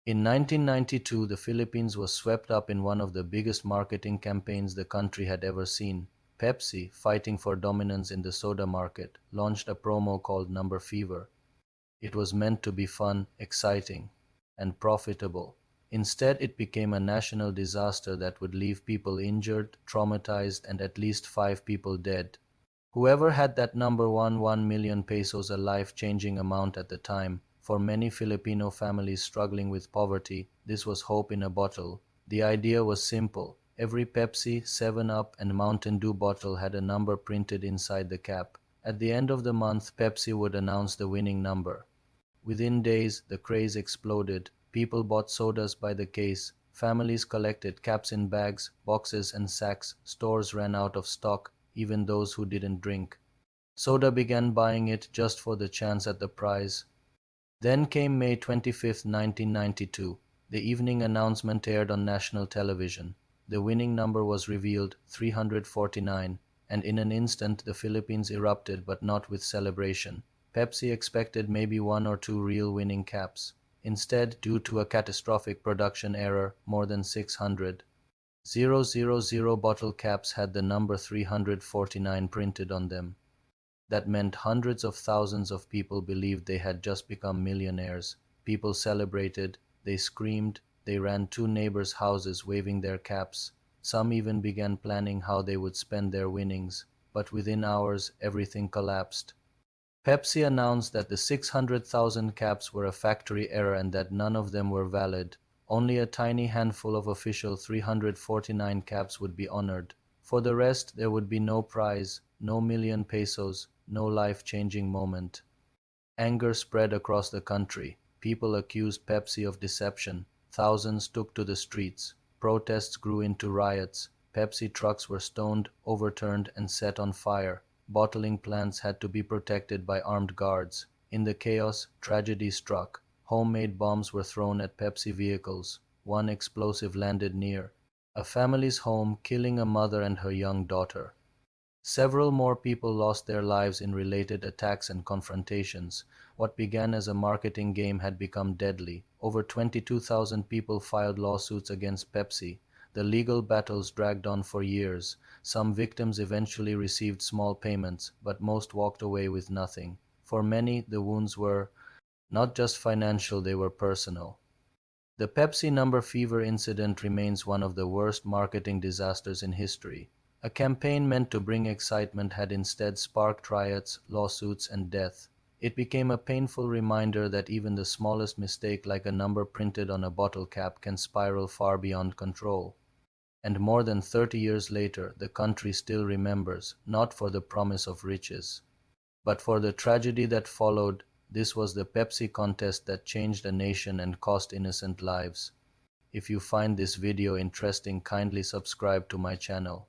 In 1992, the Philippines was swept up in one of the biggest marketing campaigns the country had ever seen. Pepsi, fighting for dominance in the soda market, launched a promo called Number Fever. It was meant to be fun, exciting, and profitable. Instead, it became a national disaster that would leave people injured, traumatized, and at least 5 people dead. Whoever had that number won 1 million pesos, a life-changing amount at the time. For many Filipino families struggling with poverty, this was hope in a bottle. The idea was simple. Every Pepsi, 7-Up, and Mountain Dew bottle had a number printed inside the cap. At the end of the month, Pepsi would announce the winning number. Within days, the craze exploded. People bought sodas by the case. Families collected caps in bags, boxes, and sacks. Stores ran out of stock, even those who didn't drink. Soda began buying it just for the chance at the prize. Then came May 25, 1992. The evening announcement aired on national television. The winning number was revealed, 349, and in an instant the Philippines erupted, but not with celebration. Pepsi expected maybe one or two real winning caps. Instead, due to a catastrophic production error, more than 600,000 bottle caps had the number 349 printed on them. That meant hundreds of thousands of people believed they had just become millionaires. People celebrated, they screamed, they ran to neighbors' houses waving their caps. Some even began planning how they would spend their winnings. But within hours, everything collapsed. Pepsi announced that the 600,000 caps were a factory error and that none of them were valid. Only a tiny handful of official 349 caps would be honored. For the rest, there would be no prize, no million pesos, no life-changing moment. Anger spread across the country. People accused Pepsi of deception. Thousands took to the streets. Protests grew into riots. Pepsi trucks were stoned, overturned, and set on fire. Bottling plants had to be protected by armed guards. In the chaos, tragedy struck. Homemade bombs were thrown at Pepsi vehicles. One explosive landed near a family's home, killing a mother and her young daughter. Several more people lost their lives in related attacks and confrontations. What began as a marketing game had become deadly. Over 22,000 people filed lawsuits against Pepsi. The legal battles dragged on for years. Some victims eventually received small payments, but most walked away with nothing. For many, the wounds were not just financial, they were personal. The Pepsi Number Fever incident remains one of the worst marketing disasters in history. A campaign meant to bring excitement had instead sparked riots, lawsuits, and death. It became a painful reminder that even the smallest mistake, like a number printed on a bottle cap, can spiral far beyond control. And more than 30 years later, the country still remembers, not for the promise of riches, but for the tragedy that followed. This was the Pepsi contest that changed a nation and cost innocent lives. If you find this video interesting, kindly subscribe to my channel.